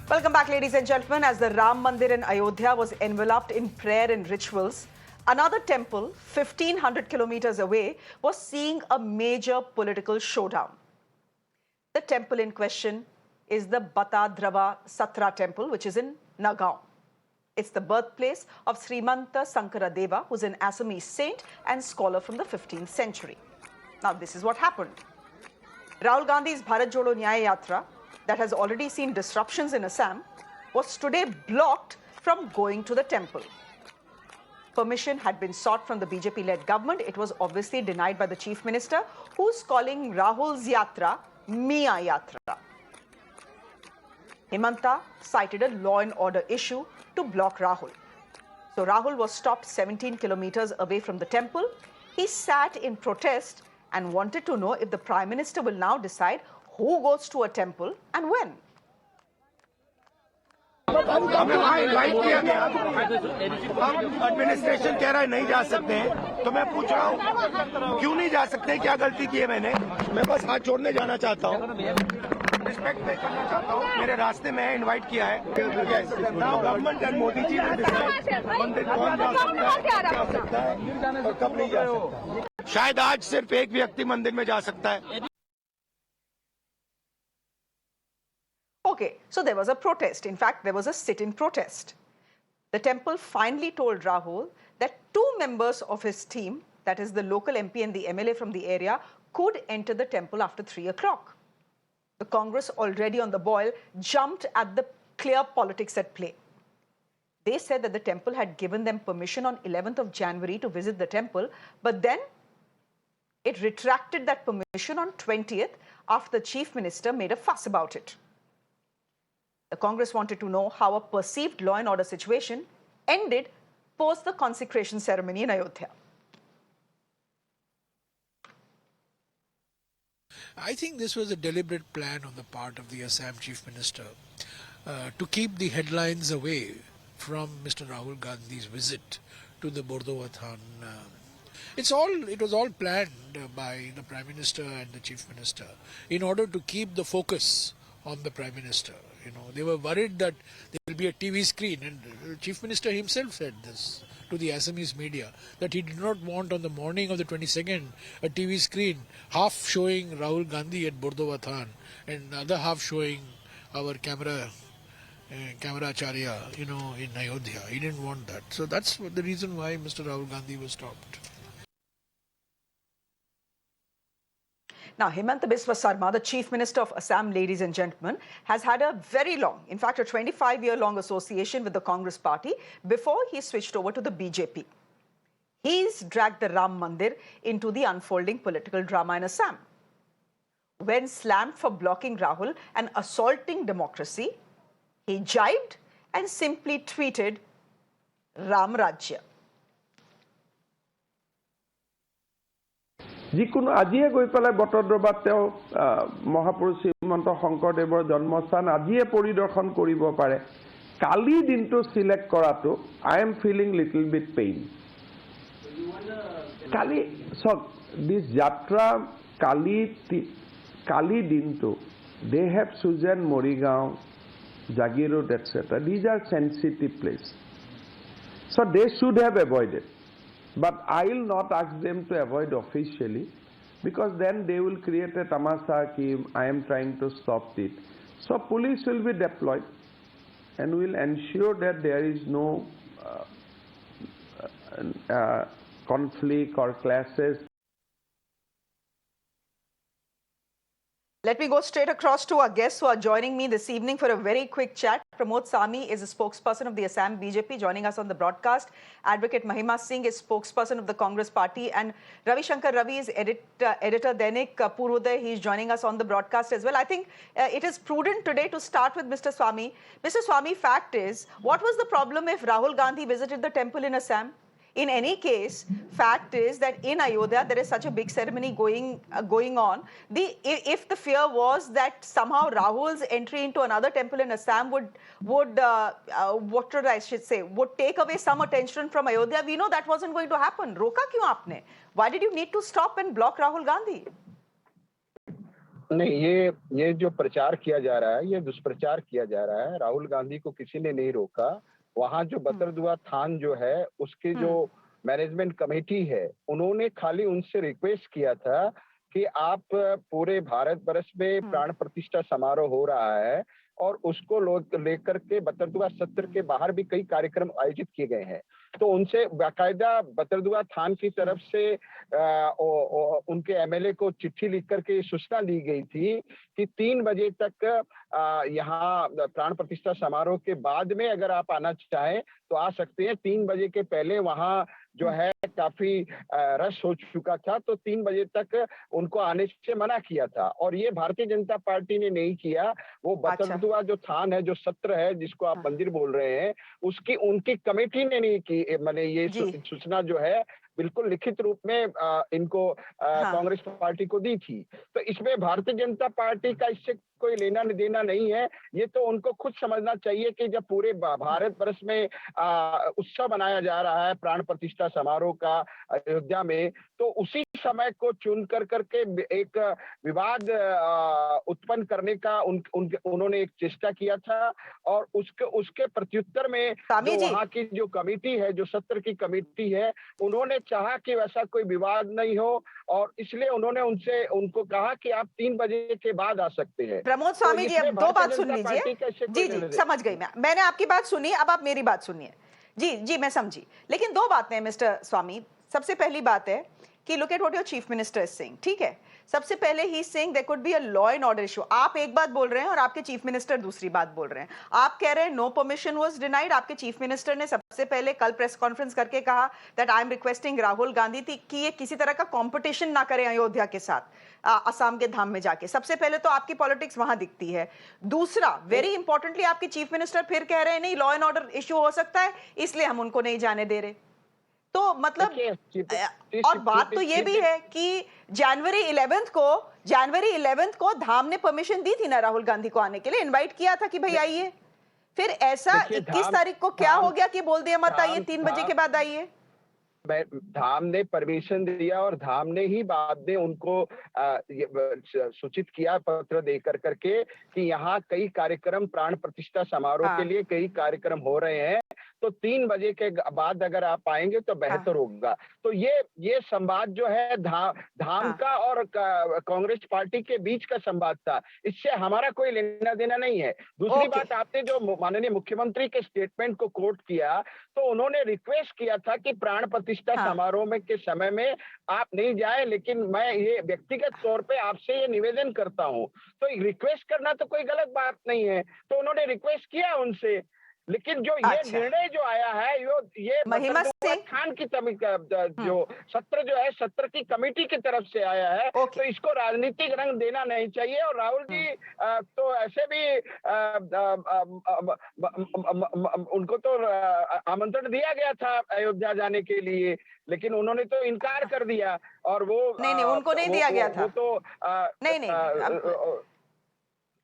Welcome back, ladies and gentlemen. As the Ram Mandir in Ayodhya was enveloped in prayer and rituals, another temple, 1,500 kilometers away, was seeing a major political showdown. The temple in question is the Batadrava Than temple, which is in Nagaon. It's the birthplace of Himanta Deva, who's an Assamese saint and scholar from the 15th century. Now, this is what happened. Rahul Gandhi's Bharat Jodo Nyay Yatra, that has already seen disruptions in Assam, was today blocked from going to the temple. Permission had been sought from the BJP-led government. It was obviously denied by the Chief Minister, who's calling Rahul's Yatra Mia Yatra. Himanta cited a law and order issue to block Rahul. So Rahul was stopped 17 kilometers away from the temple. He sat in protest and wanted to know if the Prime Minister will now decide who goes to a temple and when. Administration कह रहा है नहीं जा सकते हैं, तो मैं पूछ रहा हूँ क्यों नहीं जा सकते, क्या गलती की है मैंने? मैं बस हाथ छोड़ने जाना चाहता हूँ, रिस्पेक्ट पे करना चाहता हूँ, मेरे रास्ते में इनवाइट किया है। गवर्नमेंट एंड मोदी जी ने मंदिर कौन जा सकता है और कब नहीं जा सकता। शायद आज सिर्फ एक व्यक्ति मंदिर में जा सकता है। Okay, so there was a protest. In fact, there was a sit-in protest. The temple finally told Rahul that 2 members of his team, that is the local MP and the MLA from the area, could enter the temple after 3 o'clock. The Congress, already on the boil, jumped at the clear politics at play. They said that the temple had given them permission on 11th of January to visit the temple, but then it retracted that permission on 20th after the Chief Minister made a fuss about it. The Congress wanted to know how a perceived law and order situation ended post the consecration ceremony in Ayodhya. I think this was a deliberate plan on the part of the Assam Chief Minister to keep the headlines away from Mr. Rahul Gandhi's visit to the Batadrava Than. It was all planned by the Prime Minister and the Chief Minister in order to keep the focus on the Prime Minister. You know, they were worried that there will be a TV screen, and the Chief Minister himself said this to the Assamese media, that he did not want on the morning of the 22nd a TV screen half showing Rahul Gandhi at Batadrava Than and the other half showing our camera acharya, in Ayodhya. He didn't want that. So that's the reason why Mr. Rahul Gandhi was stopped. Now, Himanta Biswa Sarma, the Chief Minister of Assam, ladies and gentlemen, has had a very long, in fact, a 25-year-long association with the Congress party before he switched over to the BJP. He's dragged the Ram Mandir into the unfolding political drama in Assam. When slammed for blocking Rahul and assaulting democracy, he jibed and simply tweeted, Ram Rajya. যিকোনো আজিয়ে গৈ পেলাই বটদ্ৰৱাত তেওঁ মহাপুৰুষ শ্ৰীমন্ত শংকৰদেৱৰ জন্মস্থান আজিয়ে পৰিদৰ্শন কৰিব পাৰে। কালি দিনটো সিলেক্ট কৰাটো I am feeling little bit pain. কালি দিস যাত্ৰা কালি দিনটো they have chosen Morigaon Jagiroad etcetera these are sensitive place, so they should have avoided. But I will not ask them to avoid officially, because then they will create a tamasha ki I am trying to stop it. So police will be deployed and will ensure that there is no conflict or clashes. Let me go straight across to our guests who are joining me this evening for a very quick chat. Pramod Sami is a spokesperson of the Assam BJP joining us on the broadcast. Advocate Mahima Singh is spokesperson of the Congress party. And Ravi Shankar Ravi is editor Dainik Purvodaya. He is joining us on the broadcast as well. I think it is prudent today to start with Mr. Swami. Mr. Swami, fact is, what was the problem if Rahul Gandhi visited the temple in Assam? In any case, fact is that in Ayodhya, there is such a big ceremony going on. If the fear was that somehow Rahul's entry into another temple in Assam would take away some attention from Ayodhya, we know that wasn't going to happen. Roka kyun aapne? Why did you need to stop and block Rahul Gandhi? नहीं, ये जो प्रचार किया जा रहा है, ये दुष्प्रचार किया जा रहा है। राहुल गांधी को किसी ने नहीं रोका। वहां जो बतरदुआ थान जो है, उसके जो मैनेजमेंट कमेटी है, उन्होंने खाली उनसे रिक्वेस्ट किया था कि आप पूरे भारत वर्ष में प्राण प्रतिष्ठा समारोह हो रहा है और उसको लेकर के बतरदुआ सत्र के बाहर भी कई कार्यक्रम आयोजित किए गए हैं। तो उनसे बाकायदा बतरदुआ थान की तरफ से उनके एमएलए को चिट्ठी लिख करके सूचना दी गई थी कि 3 बजे तक यहाँ प्राण प्रतिष्ठा समारोह के बाद में अगर आप आना चाहें तो आ सकते हैं। 3 बजे के पहले वहाँ जो है काफी रश हो चुका था, तो 3 बजे तक उनको आने से मना किया था और ये भारतीय जनता पार्टी ने नहीं किया। वो बतरदुआ जो थान है, जो सत्र है, जिसको आप मंदिर बोल रहे हैं, उसकी उनकी कमेटी ने नहीं की। मैंने ये सूचना जो है बिल्कुल लिखित रूप में इनको कांग्रेस पार्टी को दी थी। तो इसमें भारतीय जनता पार्टी का इससे कोई लेना देना नहीं है। ये तो उनको खुद समझना चाहिए कि जब पूरे भारत वर्ष में उत्सव मनाया जा रहा है प्राण प्रतिष्ठा समारोह का अयोध्या में, तो उसी समय को चुन करके एक विवाद उत्पन्न करने का उन्होंने एक चेष्टा किया था और उसके प्रत्युत्तर में जो वहाँ की जो कमेटी है, जो सत्र की कमेटी है, उन्होंने चाहा कि वैसा कोई विवाद नहीं हो और इसलिए उन्होंने उनको कहा कि आप 3 बजे के बाद आ सकते हैं। प्रमोद स्वामी जी, अब दो बात सुन लीजिए। जी समझ गई मैंने आपकी बात सुनी, अब आप मेरी बात सुनिए। जी मैं समझी, लेकिन 2 बातें हैं मिस्टर स्वामी। सबसे पहली बात है कि look at what your chief minister is saying, ठीक है। सबसे पहले ही saying there could be a law and order issue. आप एक बात बोल रहे हैं और आपके चीफ मिनिस्टर दूसरी बात बोल रहे हैं। आप कह रहे हैं नो परमिशन वाज डिनाइड, आपके चीफ मिनिस्टर ने सबसे पहले कल प्रेस कॉन्फ्रेंस करके कहा that I am requesting Rahul Gandhi कि ये किसी तरह का कंपटीशन ना करें अयोध्या के साथ असम के धाम में जाके। सबसे पहले तो आपकी पॉलिटिक्स वहां दिखती है। दूसरा, वेरी इंपॉर्टेंटली, आपके चीफ मिनिस्टर फिर कह रहे हैं नहीं लॉ एंड ऑर्डर इशू हो सकता है, इसलिए हम उनको नहीं जाने दे रहे। तो मतलब और बात तो ये भी है कि जनवरी 11th को धाम ने परमिशन दी थी ना राहुल गांधी को आने के लिए, इनवाइट किया था कि भाई आइए। फिर ऐसा 21 तारीख को क्या हो गया कि बोल दिया मत आइए, 3 बजे के बाद आइए। धाम ने परमिशन दिया और धाम ने ही बाद में उनको सूचित किया पत्र दे करके कि यहाँ कई कार्यक्रम प्राण प्रतिष्ठा समारोह के लिए कई कार्यक्रम हो रहे हैं, तो 3 बजे के बाद अगर आप आएंगे तो बेहतर होगा। तो ये संवाद जो है धाम का और कांग्रेस पार्टी के बीच का संवाद था, इससे हमारा कोई लेना देना नहीं है। दूसरी बात, आपने जो माननीय मुख्यमंत्री के स्टेटमेंट को कोट किया, तो उन्होंने रिक्वेस्ट किया था कि प्राण प्रतिष्ठा समारोह में के समय में आप नहीं जाए, लेकिन मैं ये व्यक्तिगत तौर पे आपसे ये निवेदन करता हूं। तो रिक्वेस्ट करना तो कोई गलत बात नहीं है, तो उन्होंने रिक्वेस्ट किया उनसे। लेकिन जो ये निर्णय जो आया है, ये बतरदुआ थान की जो सत्र जो है, सत्र की कमेटी की तरफ से आया है, तो इसको राजनीतिक रंग देना नहीं चाहिए। और राहुल जी तो ऐसे भी उनको तो आमंत्रण दिया गया था अयोध्या जाने के लिए, लेकिन उन्होंने तो इनकार कर दिया। और वो नहीं उनको नहीं दिया गया था। वो तो नहीं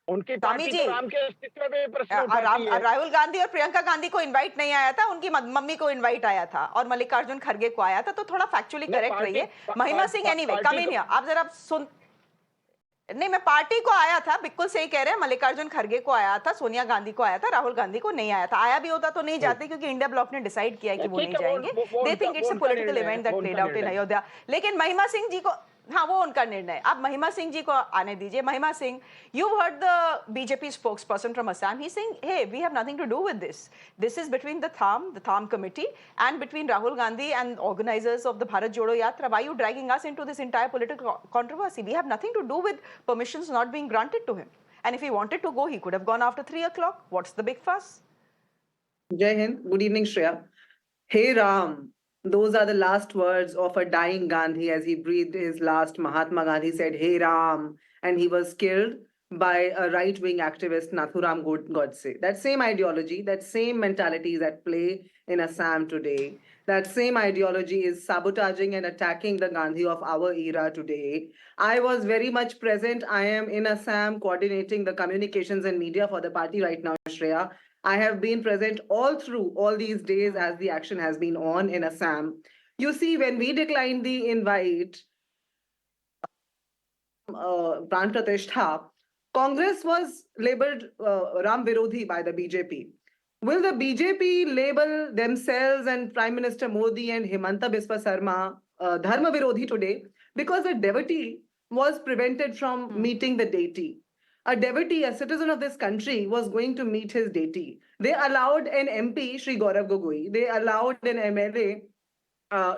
उनकी पार्टी तो राम के अस्तित्व में प्रश्न उठाती है। राहुल गांधी और प्रियंका गांधी को इनवाइट नहीं आया था, उनकी मम्मी को इनवाइट आया था और मल्लिकार्जुन खड़गे को आया था। तो थोड़ा फैक्चुअली करेक्ट रहिए। महिमा Singh anyway come in here, आप जरा सुन। नहीं, मैं पार्टी को आया था, बिल्कुल सही कह रहे हैं। मल्लिकार्जुन खड़गे को आया था, सोनिया गांधी को आया था, राहुल गांधी को नहीं आया था। आया भी होता तो नहीं जाते, क्योंकि इंडिया ब्लॉक ने डिसाइड किया है कि वो नहीं जाएंगे। They think it's a political event that played out in Ayodhya. लेकिन महिमा सिंह जी को, हाँ वो उनका निर्णय। अब महिमा सिंह जी को आने दीजिए। महिमा Singh, you heard the BJP spokesperson from Assam. He's saying, hey, we have nothing to do with this. This is between the Tham committee and between Rahul Gandhi and organizers of the Bharat Jodo Yatra. Why are you dragging us into this entire political controversy? We have nothing to do with permissions not being granted to him. And if he wanted to go, he could have gone after 3 o'clock. What's the big fuss? Jai Hind. Good evening, Shreya. Hey Ram. Those are the last words of a dying Gandhi as he breathed his last. Mahatma Gandhi said, "Hey Ram," and he was killed by a right-wing activist, Nathuram Godse. That same ideology, that same mentality is at play in Assam today. That same ideology is sabotaging and attacking the Gandhi of our era today. I was very much present. I am in Assam coordinating the communications and media for the party right now, Shreya. I have been present all through all these days as the action has been on in Assam. You see, when we declined the invite, Pran Pratishtha, Congress was labeled Ram Virodhi by the BJP. Will the BJP label themselves and Prime Minister Modi and Himanta Biswa Sarma Dharma Virodhi today because a devotee was prevented from meeting the deity? A devotee, a citizen of this country, was going to meet his deity. They allowed an MP, Shri Gaurav Gogoi, they allowed an MLA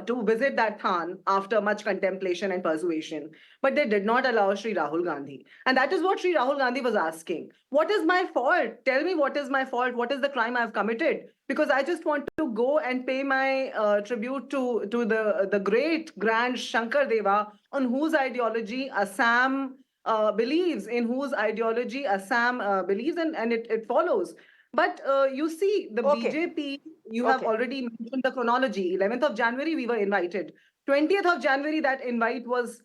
to visit that Than after much contemplation and persuasion. But they did not allow Sri Rahul Gandhi. And that is what Sri Rahul Gandhi was asking. What is my fault? Tell me what is my fault? What is the crime I've committed? Because I just want to go and pay my tribute to the great grand Shankar Deva, on whose ideology Assam believes, in whose ideology Assam believes, and it follows. But you see, the Okay. BJP, you have already mentioned the chronology. 11th of January, we were invited. 20th of January, that invite was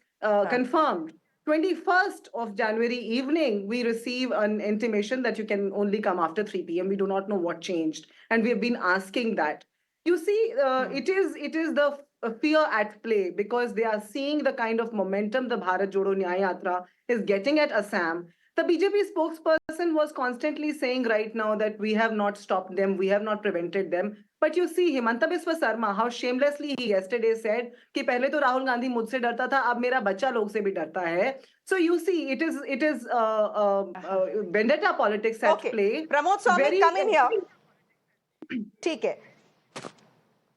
confirmed. 21st of January evening, we receive an intimation that you can only come after 3 p.m. We do not know what changed. And we have been asking that. You see, it is the fear at play, because they are seeing the kind of momentum the Bharat Jodo Nyay Yatra is getting at Assam. The BJP spokesperson was constantly saying right now that we have not stopped them, we have not prevented them. But you see, Himanta Biswa Sarma, how shamelessly he yesterday said कि पहले तो राहुल गांधी मुझसे डरता था, अब मेरा बच्चा लोग से भी डरता है. So you see, it is vendetta politics at play. Pramod Swami, come in here. ठीक है.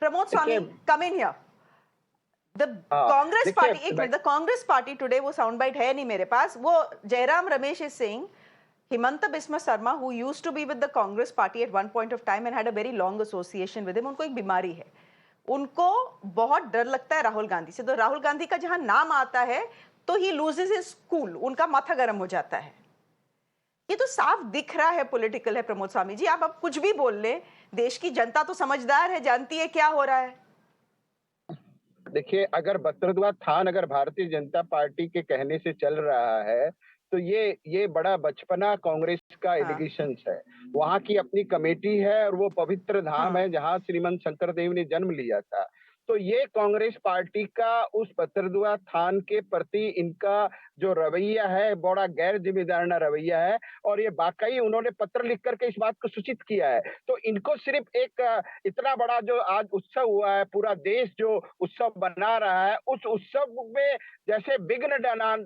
Pramod Swami, come in here. The Congress party, एक minute, the Congress party today, वो soundbite है नहीं मेरे पास. वो Jairam Ramesh is saying, Himanta Biswa Sarma, who used to be with the Congress party at one point of time and had a very long association with him, उनको एक बीमारी है. उनको बहुत डर लगता है राहुल गांधी से. तो राहुल गांधी का जहां नाम आता है, तो he loses his cool, उनका माथा गर्म हो जाता है. ये तो साफ दिख रहा है पॉलिटिकल है. प्रमोद स्वामी जी, आप अब कुछ भी बोल ले, देश की जनता तो समझदार है, जानती है क्या हो रहा है. देखिए, अगर बतरदुआ थान अगर भारतीय जनता पार्टी के कहने से चल रहा है, तो ये बड़ा बचपना कांग्रेस का एलिगेशंस है. वहां की अपनी कमेटी है और वो पवित्र धाम है जहां श्रीमंत शंकर देव ने जन्म लिया था. तो ये कांग्रेस पार्टी का उस बतरदुआ थान के प्रति इनका जो रवैया है, बड़ा गैर जिम्मेदाराना रवैया है. और ये वाकई उन्होंने पत्र लिख करके इस बात को सूचित किया है. तो इनको सिर्फ एक इतना बड़ा जो आज उत्सव हुआ है, पूरा देश जो उत्सव बना रहा है, उस उत्सव में जैसे विघ्न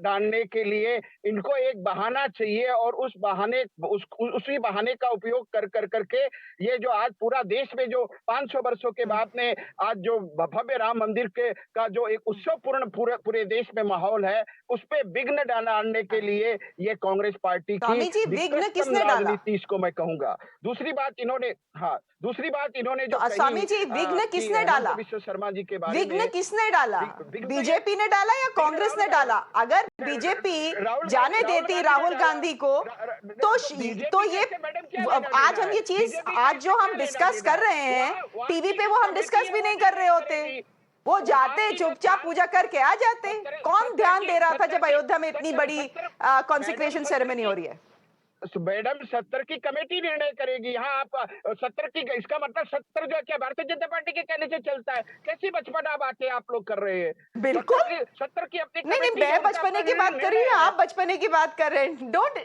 डालने के लिए इनको एक बहाना चाहिए. और उसी बहाने का उपयोग करके ये जो आज पूरा देश में जो 500 वर्षों के बाद में आज जो भव्य राम मंदिर का जो एक उत्सवपूर्ण पूरे देश में माहौल है, उस पे विघ्न डालने के लिए ये कांग्रेस पार्टी की विघ्न किसने डाला, राजनीति इसको मैं कहूंगा. दूसरी बात इन्होंने जो स्वामी जी, विघ्न किसने डाला? विश्व शर्मा जी के बारे में विघ्न किसने डाला? बीजेपी ने डाला या कांग्रेस ने डाला? अगर बीजेपी जाने देती राहुल गांधी को, तो ये आज हम ये चीज आज जो हम डिस्कस कर रहे हैं टीवी पे, वो हम डिस्कस भी नहीं कर रहे होते. वो जाते चुपचाप पूजा करके आ जाते. कौन ध्यान दे रहा था जब अयोध्या में इतनी बड़ी कॉन्सेक्रेशन सेरेमनी हो रही है? मैडम, 70 की कमेटी निर्णय करेगी. यहाँ आप 70 की, इसका मतलब 70 जो क्या भारतीय जनता पार्टी के कहने से चलता है? कैसी बचपना बातें आप लोग कर रहे हैं? बिल्कुल 70 की अपनी नहीं, मैं बचपने की बात कर रही हूँ, आप बचपने की बात कर रहे हैं. Don't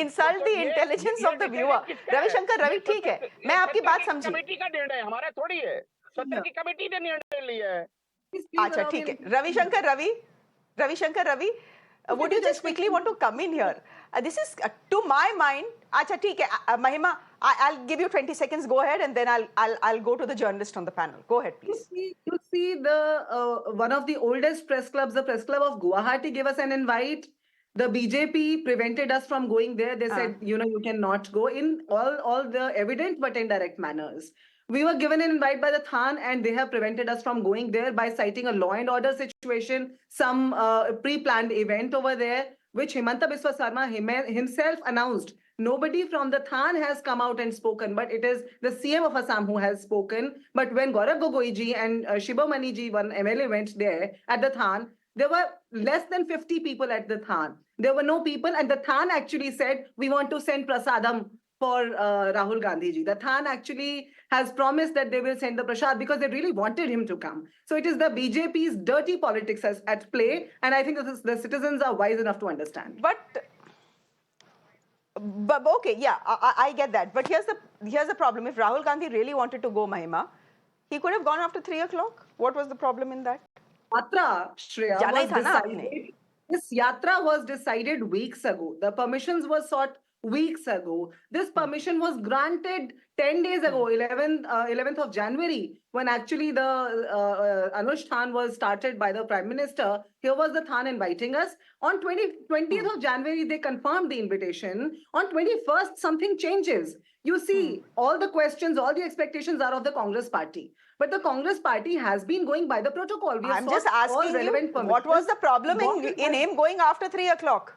insult the intelligence of the viewer. Ravishankar Ravi, ठीक है, मैं आपकी बात समझी. कमेटी का निर्णय हमारा थोड़ी है. 70 की कमेटी ने निर्णय लिया है. अच्छा, ठीक है. Ravishankar Ravi, would you just quickly want to come in here? This is to my mind. Acha, theek hai. Mahima, I'll give you 20 seconds. Go ahead, and then I'll go to the journalist on the panel. Go ahead, please. You see the one of the oldest press clubs, the press club of Guwahati, gave us an invite. The BJP prevented us from going there. They said, you cannot go, in all the evident but indirect manners. We were given an invite by the Than, and they have prevented us from going there by citing a law and order situation, some pre-planned event over there, which Himanta Biswa Sarma himself announced. Nobody from the Than has come out and spoken, but it is the CM of Assam who has spoken. But when Gaurav Gogoi ji and Shibamani ji, one MLA, went there at the Than, there were less than 50 people at the Than. There were no people, and the Than actually said, we want to send prasadam for Rahul Gandhi ji. The Than actually has promised that they will send the prasad because they really wanted him to come. So it is the BJP's dirty politics at play, and I think the citizens are wise enough to understand. But okay, yeah, I get that. But here's the problem. If Rahul Gandhi really wanted to go, Mahima, he could have gone after 3 o'clock. What was the problem in that? Yatra, Shreya, जाना ही was था ना decided. आपने। This yatra was decided weeks ago. The permissions were sought weeks ago. This permission was granted 10 days ago, 11th of January, when actually the Anush Than was started by the Prime Minister. Here was the Than inviting us. On 20th of January, they confirmed the invitation. On 21st, something changes. You see, all the questions, all the expectations are of the Congress party. But the Congress party has been going by the protocol. I'm just asking you, what was the problem in him going after 3 o'clock?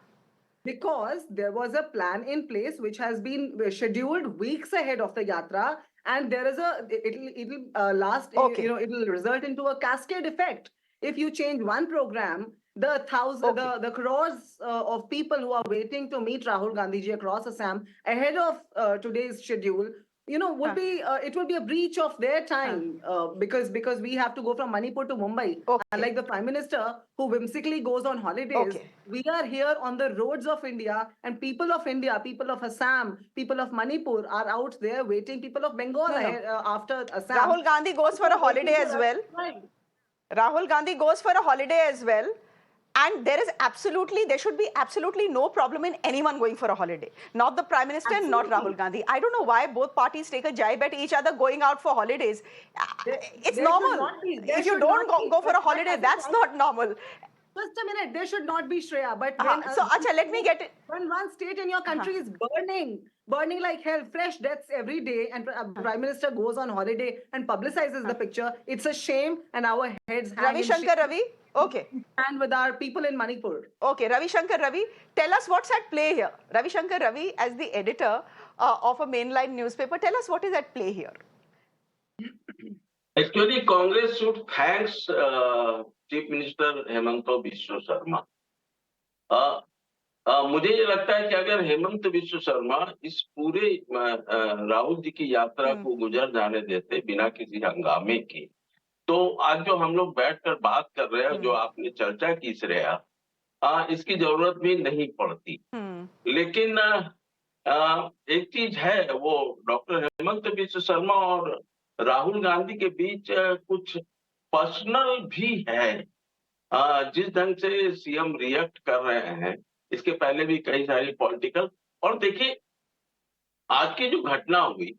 Because there was a plan in place which has been scheduled weeks ahead of the yatra, and there is it'll result into a cascade effect. If you change one program, the crores of people who are waiting to meet Rahul Gandhi ji across Assam ahead of today's schedule, it will be a breach of their time because we have to go from Manipur to Mumbai. Unlike the Prime Minister who whimsically goes on holidays, we are here on the roads of India, and people of India, people of Assam, people of Manipur are out there waiting. People of Bengal after Assam. Rahul Gandhi goes for a holiday as well. Rahul Gandhi goes for a holiday as well. And there should be absolutely no problem in anyone going for a holiday. Not the Prime Minister, not Rahul Gandhi. I don't know why both parties take a jibe at each other going out for holidays. It's normal. If you don't go for a holiday, that's not normal. Just a minute, there should not be, Shreya. But let me get it. When one state in your country is burning like hell, fresh deaths every day, and Prime Minister goes on holiday and publicizes the picture, it's a shame, and our heads hang Ravi Shankar Ravi? Okay. And with our people in Manipur. Okay, Ravi Shankar Ravi, tell us what's at play here. Ravi Shankar Ravi, as the editor of a mainline newspaper, tell us what is at play here. Actually, Congress should thank Chief Minister Hemanta Biswa Sarma. मुझे ये लगता है कि अगर हेमंत विश्व शर्मा इस पूरे राहुल जी की यात्रा को गुजर जाने देते बिना किसी हंगामे के, तो आज जो हम लोग बैठकर बात कर रहे हैं, जो आपने चर्चा की श्रेया, इसकी जरूरत भी नहीं पड़ती। लेकिन एक चीज है, वो डॉक्टर हेमंत विश्व शर्मा और राहुल गांधी के बीच कुछ पर्सनल भी है। जिस ढंग से सीएम रिएक्ट कर रहे हैं, इसके पहले भी कई सारी पॉलिटिकल, और देखिए आज की जो घटना हुई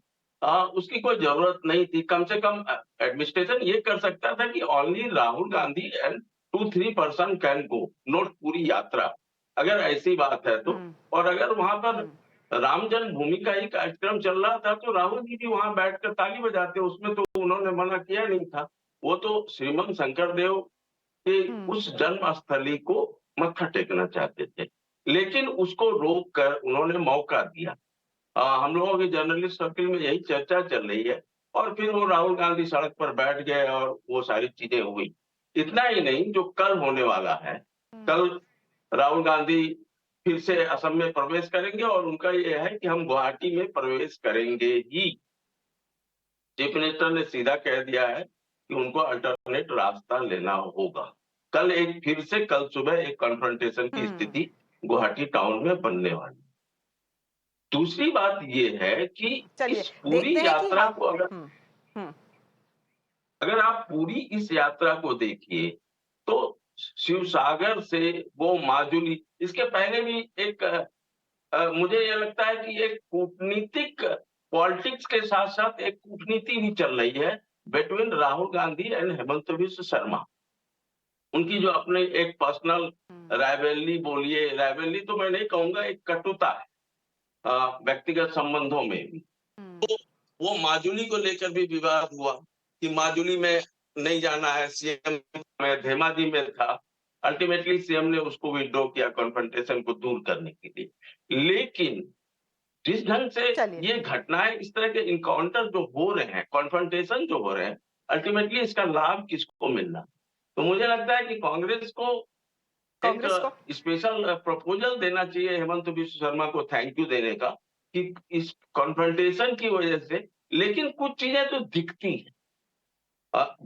उसकी कोई जरूरत नहीं थी। कम से कम एडमिनिस्ट्रेशन ये कर सकता था कि only Rahul Gandhi and 2-3 person can go, note पूरी यात्रा, अगर ऐसी बात है तो। और अगर वहां पर राम जन्मभूमि का ही कार्यक्रम चल रहा था तो राहुल जी भी वहां बैठकर ताली बजाते, उसमें तो उन्होंने मना किया नहीं था। वो तो श्रीमंत शंकरदेव के उस जन्म स्थली को मत्था टेकना चाहते थे, लेकिन उसको रोक कर उन्होंने मौका दिया। हम लोगों की जर्नलिस्ट सर्किल में यही चर्चा चल रही है, और फिर वो राहुल गांधी सड़क पर बैठ गए और वो सारी चीजें हुई। इतना ही नहीं, जो कल होने वाला है, कल राहुल गांधी फिर से असम में प्रवेश करेंगे, और उनका ये है कि हम गुवाहाटी में प्रवेश करेंगे ही। चीफ मिनिस्टर ने सीधा कह दिया है कि उनको अल्टरनेट रास्ता लेना होगा। कल सुबह एक कॉन्फ्रंटेशन की स्थिति गुवाहाटी टाउन में बनने वाली। दूसरी बात ये है कि इस पूरी यात्रा को अगर आप पूरी इस यात्रा को देखिए तो शिवसागर से वो माजुली, इसके पहले भी एक मुझे ये लगता है कि एक कूटनीतिक पॉलिटिक्स के साथ साथ एक कूटनीति भी चल रही है बिटवीन राहुल गांधी एंड हेमंत विश्व शर्मा। उनकी जो अपने एक पर्सनल राइवलरी, बोलिए राइवलरी तो मैं नहीं कहूंगा, एक कटुता है व्यक्तिगत संबंधों में भी। तो वो माजुली को लेकर भी विवाद हुआ कि माजुली में नहीं जाना है, सीएम में धेमाजी में था। अल्टीमेटली सीएम ने उसको विड्रॉ किया कॉन्फ्रंटेशन को दूर करने के लिए। लेकिन जिस ढंग से ये घटनाएं, इस तरह के इनकाउंटर जो हो रहे हैं, कॉन्फ्रंटेशन जो हो रहे हैं, अल्टीमेटली इसका लाभ किसको मिलना? तो मुझे लगता है कि कांग्रेस को एक स्पेशल प्रपोजल देना चाहिए हेमंत विश्व शर्मा को थैंक यू देने का, कि इस कॉन्फ्रंटेशन की वजह से, लेकिन कुछ चीजें तो दिखती हैं।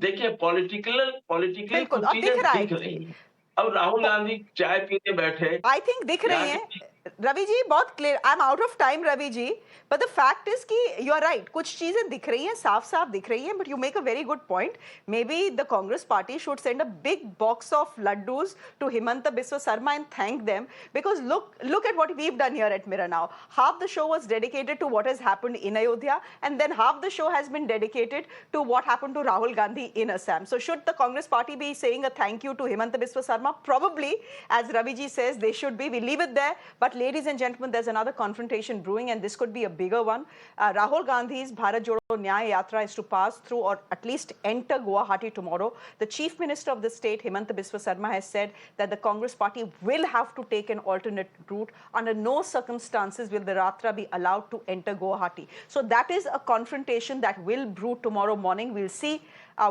देखिए पॉलिटिकली बिल्कुल, कुछ और चीजें दिख रहा है दिख रही हैं। अब राहुल गांधी चाय पीने बैठे, आई थिंक दिख रही यहाँ हैं की रवि जी, बहुत clear. I am out of time Ravi ji, but the fact is कि यू आर राइट, कुछ चीजें दिख रही हैं, साफ साफ दिख रही हैं, but you make a very good point. May be the Congress party should send a big box of laddus to Himanta Biswa Sarma and thank them, because look at what we've done here at Mirror now. Half the show was dedicated to what has happened in Ayodhya, and then half the show has been dedicated to what happened to Rahul Gandhi in Assam. So should the Congress party be saying a thank you to Himanta Biswa Sarma? Probably, as Ravi ji says, they should be. We leave it there. But ladies and gentlemen, there's another confrontation brewing, and this could be a bigger one. Rahul Gandhi's Bharat Jodo Nyay Yatra is to pass through, or at least enter, Guwahati tomorrow. The Chief Minister of the state, Himanta Biswa Sarma, has said that the Congress party will have to take an alternate route. Under no circumstances will the Yatra be allowed to enter Guwahati. So that is a confrontation that will brew tomorrow morning. We'll see.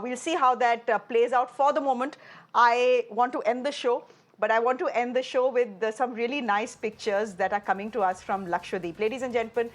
We'll see how that plays out. For the moment, I want to end the show. But I want to end the show with some really nice pictures that are coming to us from Lakshadweep. Ladies and gentlemen,